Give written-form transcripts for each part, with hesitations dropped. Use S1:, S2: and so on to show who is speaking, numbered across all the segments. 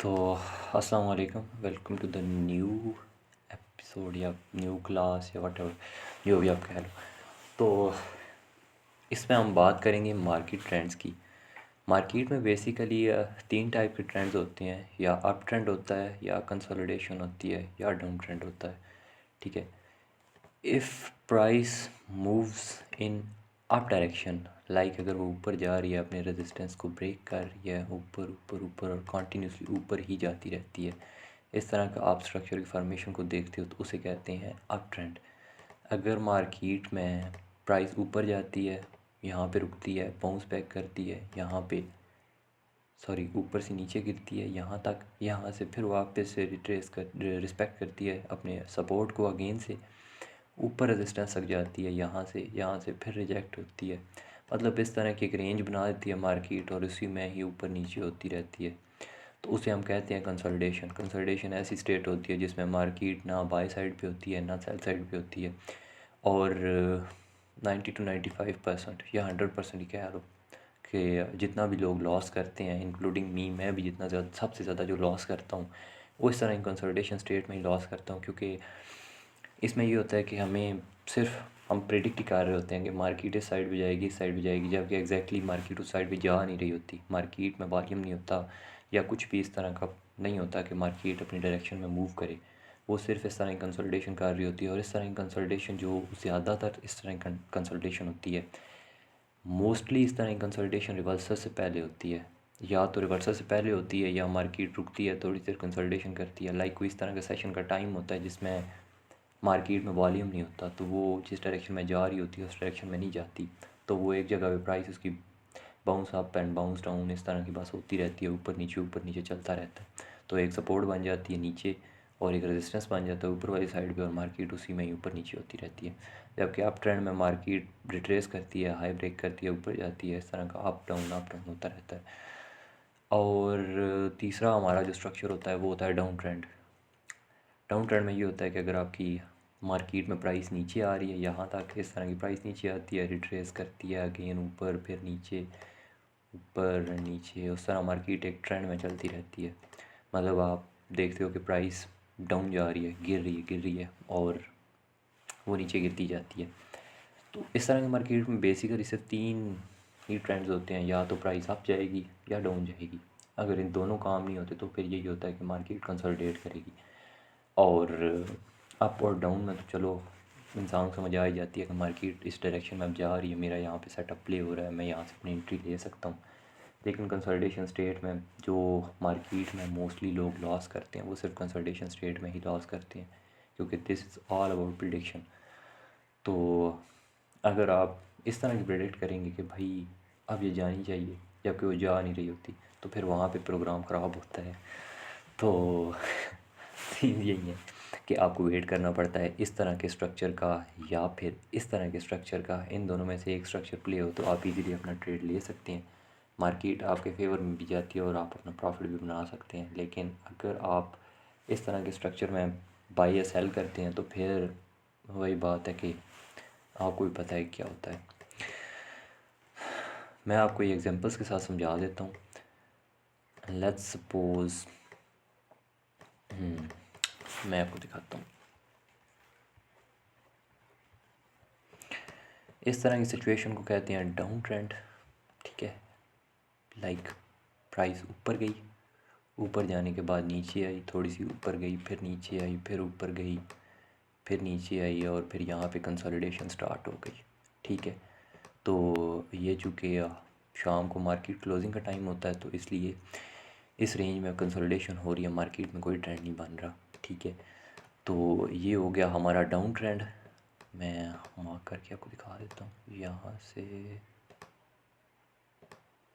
S1: तो अस्सलाम वालेकुम, welcome to the new episode या न्यू क्लास या वट एवर जो भी आप कह लो। तो इसमें हम बात करेंगे मार्केट ट्रेंड्स की। मार्केट में बेसिकली तीन टाइप के ट्रेंड्स होते हैं, या अप ट्रेंड होता है, या कंसोलिडेशन होती है, या डाउन ट्रेंड होता है। ठीक है। If price moves in up direction, like अगर वो ऊपर जा रही है, अपने रेजिस्टेंस को ब्रेक कर रही है, ऊपर ऊपर ऊपर और कॉन्टीन्यूसली ऊपर ही जाती रहती है, इस तरह का आप स्ट्रक्चर की फॉर्मेशन को देखते हो तो उसे कहते हैं अप ट्रेंड। अगर मार्केट में प्राइस ऊपर जाती है, यहाँ पे रुकती है, बाउंस बैक करती है, यहाँ पे सॉरी ऊपर से नीचे गिरती है यहाँ तक, यहाँ से फिर वापस से रिट्रेस कर रिस्पेक्ट करती है अपने सपोर्ट को अगेन से, ऊपर रेजिस्टेंस तक जाती है, यहाँ से फिर रिजेक्ट होती है। मतलब इस तरह की एक रेंज बना देती है मार्केट और उसी में ही ऊपर नीचे होती रहती है। तो उसे हम कहते हैं कंसोलिडेशन। कंसोलिडेशन ऐसी स्टेट होती है जिसमें मार्केट ना बाय साइड पे होती है ना सेल साइड पे होती है, और 90 to 95% या 100% ही कह लो कि जितना भी लोग लॉस करते हैं, इंक्लूडिंग मी, मैं भी जितना ज़्यादा सबसे ज़्यादा जो लॉस करता हूँ वो इस तरह की कंसोलिडेशन स्टेट में ही लॉस करता हूँ। क्योंकि इसमें ये होता है कि हमें सिर्फ हम प्रेडिक्ट ही कर रहे होते हैं कि मार्केट इस साइड भी जाएगी, इस साइड भी जाएगी, जबकि एग्जैक्टली मार्केट उस साइड भी जा नहीं रही होती। मार्केट में वॉल्यूम नहीं होता या कुछ भी इस तरह का नहीं होता कि मार्केट अपनी डायरेक्शन में मूव करे। वो सिर्फ इस तरह की कंसोलिडेशन कर रही होती है, और इस तरह की कंसोलिडेशन जो ज़्यादातर इस तरह की कंसोलिडेशन होती है, मोस्टली इस तरह की कंसोलिडेशन रिवर्सल से पहले होती है। या तो रिवर्सल से पहले होती है या मार्केट रुकती है, थोड़ी देर कंसोलिडेशन करती है, लाइक कोई इस तरह का सेशन का टाइम होता है जिसमें मार्केट में वॉल्यूम नहीं होता, तो वो जिस डायरेक्शन में जा रही होती है उस डायरेक्शन में नहीं जाती। तो वो एक जगह पे प्राइस उसकी bounce up and bounce down इस तरह की बस होती रहती है, ऊपर नीचे चलता रहता है। तो एक सपोर्ट बन जाती है नीचे और एक रेजिस्टेंस बन जाता है ऊपर वाली साइड पे, और मार्केट उसी में ही ऊपर नीचे होती रहती है। जबकि अप ट्रेंड में मार्केट रिट्रेस करती है, हाई ब्रेक करती है, ऊपर जाती है, इस तरह का अप डाउन होता रहता है। और तीसरा हमारा जो स्ट्रक्चर होता है वो होता है डाउन ट्रेंड। डाउन ट्रेंड में ये होता है कि अगर आपकी मार्केट में प्राइस नीचे आ रही है, यहाँ तक इस तरह की प्राइस नीचे आती है, रिट्रेस करती है, अगेन ऊपर, फिर नीचे, ऊपर नीचे, उस तरह मार्केट एक ट्रेंड में चलती रहती है। मतलब आप देखते हो कि प्राइस डाउन जा रही है, गिर रही है और वो नीचे गिरती जाती है। तो इस तरह की मार्केट में बेसिकली सिर्फ तीन ही ट्रेंड्स होते हैं, या तो प्राइस अप जाएगी या डाउन जाएगी। अगर इन दोनों काम नहीं होते तो फिर यही होता है कि मार्केट कंसोलिडेट करेगी। और अप और डाउन में तो चलो इंसान को समझ आ ही जाती है कि मार्केट इस डायरेक्शन में अब जा रही है, मेरा यहाँ पे सेटअप प्ले हो रहा है, मैं यहाँ से अपनी एंट्री ले सकता हूँ। लेकिन कंसोलिडेशन स्टेट में जो मार्केट में मोस्टली लोग लॉस करते हैं वो सिर्फ कंसोलिडेशन स्टेट में ही लॉस करते हैं, क्योंकि this is all about prediction. तो अगर आप इस तरह की प्रेडिक्ट करेंगे कि भाई अब ये जानी चाहिए, जबकि वो जा नहीं रही होती, तो फिर वहाँ पे प्रोग्राम ख़राब होता है। तो सीन यही है कि आपको वेट करना पड़ता है इस तरह के स्ट्रक्चर का या फिर इस तरह के स्ट्रक्चर का। इन दोनों में से एक स्ट्रक्चर प्ले हो तो आप इजीली अपना ट्रेड ले सकते हैं, मार्केट आपके फेवर में भी जाती है और आप अपना प्रॉफिट भी बना सकते हैं। लेकिन अगर आप इस तरह के स्ट्रक्चर में बाई या सेल करते हैं तो फिर वही बात है कि आपको भी पता है क्या होता है। मैं आपको ये एग्जांपल्स के साथ समझा देता हूँ। लेट्स सपोज मैं आपको दिखाता हूँ। इस तरह की सिचुएशन को कहते हैं डाउन ट्रेंड। ठीक है, लाइक प्राइस ऊपर गई, ऊपर जाने के बाद नीचे आई, थोड़ी सी ऊपर गई, फिर नीचे आई, फिर ऊपर गई, फिर नीचे आई, और फिर यहाँ पे कंसोलिडेशन स्टार्ट हो गई। ठीक है, तो ये चूँकि शाम को मार्केट क्लोजिंग का टाइम होता है तो इसलिए इस रेंज में कंसोलिडेशन हो रही है, मार्केट में कोई ट्रेंड नहीं बन रहा। ठीक है, तो ये हो गया हमारा डाउन ट्रेंड। मैं मार्क करके आपको दिखा देता हूँ।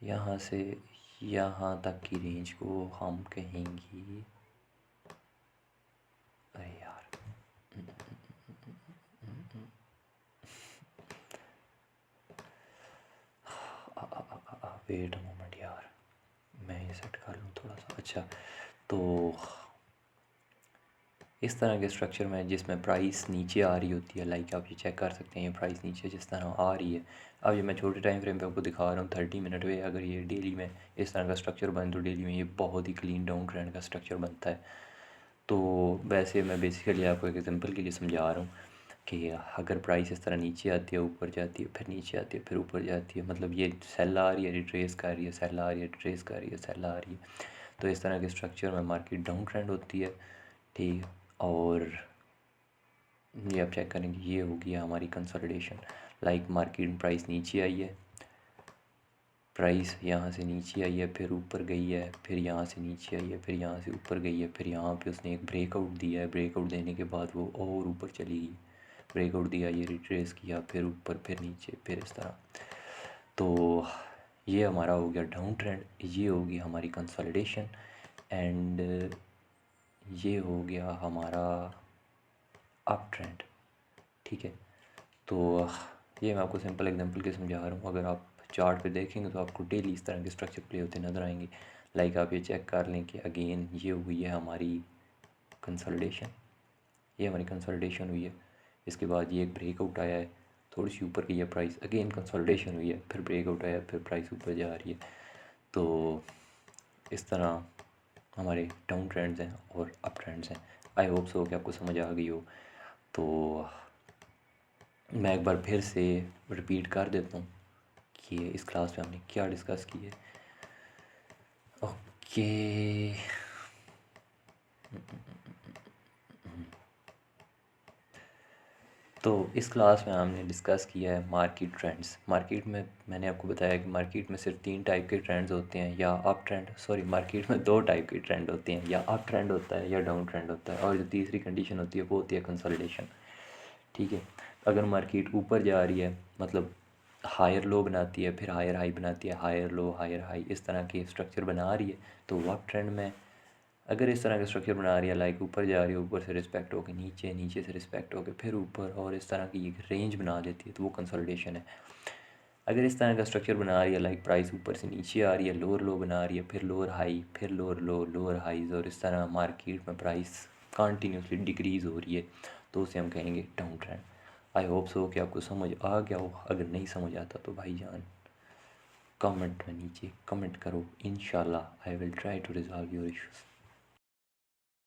S1: यहाँ से यहाँ तक की रेंज को हम कहेंगे, अरे यार वेट मोमेंट यार, मैं ये सेट कर लूँ थोड़ा सा। अच्छा, तो इस तरह के स्ट्रक्चर में जिसमें प्राइस नीचे आ रही होती है, लाइक आप ये चेक कर सकते हैं ये प्राइस नीचे जिस तरह आ रही है। अब ये मैं छोटे टाइम फ्रेम पे आपको दिखा रहा हूँ 30 मिनट में। अगर ये डेली में इस तरह का स्ट्रक्चर बने तो डेली में ये बहुत ही क्लीन डाउन ट्रेंड का स्ट्रक्चर बनता है। तो वैसे मैं बेसिकली आपको एक एग्जांपल के लिए समझा रहा हूँ कि अगर प्राइस इस तरह नीचे आती है, ऊपर जाती है, फिर नीचे आती है, फिर ऊपर जाती है, मतलब ये सेल आ रही है, रिट्रेस कर रही है, सेल आ रही है, रिट्रेस कर रही है, सेल आ रही है, तो इस तरह के स्ट्रक्चर में मार्केट डाउन ट्रेंड होती है। ठीक है, और ये आप चेक करेंगे ये होगी हमारी कंसोलिडेशन। लाइक मार्केट में प्राइस नीचे आई है, प्राइस यहाँ से नीचे आई है, फिर ऊपर गई है, फिर यहाँ से नीचे आई है, फिर यहाँ से ऊपर गई है, फिर यहाँ पे उसने एक ब्रेकआउट दिया है, ब्रेकआउट देने के बाद वो और ऊपर चली गई, ब्रेकआउट दिया, ये रिट्रेस किया, फिर ऊपर, फिर नीचे, फिर इस तरह। तो ये हमारा हो गया डाउन ट्रेंड, ये होगी हमारी कंसोलिडेशन, एंड ये हो गया हमारा अप ट्रेंड। ठीक है, तो ये मैं आपको सिंपल एग्जांपल के समझा रहा हूँ। अगर आप चार्ट पे देखेंगे तो आपको डेली इस तरह के स्ट्रक्चर प्ले होते नज़र आएंगे। लाइक आप ये चेक कर लें कि अगेन ये हुई है हमारी कंसोलिडेशन, ये हमारी कंसोलिडेशन हुई है, इसके बाद ये एक ब्रेकआउट आया है, थोड़ी सी ऊपर गई है प्राइस, अगेन कंसोलिडेशन हुई है, फिर ब्रेकआउट आया, फिर प्राइस ऊपर जा रही है। तो इस तरह हमारे डाउन ट्रेंड्स हैं और अप ट्रेंड्स हैं। आई होप सो कि आपको समझ आ गई हो। तो मैं एक बार फिर से रिपीट कर देता हूँ कि इस क्लास में हमने क्या डिस्कस किया है। ओके, तो इस क्लास में हमने डिस्कस किया है मार्केट ट्रेंड्स। मार्केट में मैंने आपको बताया कि मार्केट में सिर्फ 3 टाइप के ट्रेंड्स होते हैं, या अप ट्रेंड, सॉरी मार्केट में 2 टाइप के ट्रेंड होते हैं, या अप ट्रेंड होता है या डाउन ट्रेंड होता है, और जो तीसरी कंडीशन होती है वो होती है कंसोलिडेशन। ठीक है, अगर मार्केट ऊपर जा रही है, मतलब हायर लो बनाती है, फिर हायर हाई बनाती है, हायर लो हायर हाई, इस तरह के स्ट्रक्चर बना रही है, तो वो अप ट्रेंड में। अगर इस तरह का स्ट्रक्चर बना रही है, लाइक ऊपर जा रही है, ऊपर से रिस्पेक्ट होकर नीचे, नीचे से रिस्पेक्ट होकर फिर ऊपर, और इस तरह की एक रेंज बना देती है, तो वो कंसोलिडेशन है। अगर इस तरह का स्ट्रक्चर बना रही है, लाइक प्राइस ऊपर से नीचे आ रही है, लोअर लो बना रही है, फिर लोअर हाई, फिर लोअर लो, लोअर हाइज, और इस तरह मार्केट में प्राइस कंटिन्यूसली डिक्रीज़ हो रही है, तो उसे हम कहेंगे down trend. I hope so कि आपको समझ आ गया हो। अगर नहीं समझ आता तो भाईजान कमेंट में नीचे कमेंट करो, इंशाल्लाह I will try to resolve your issues.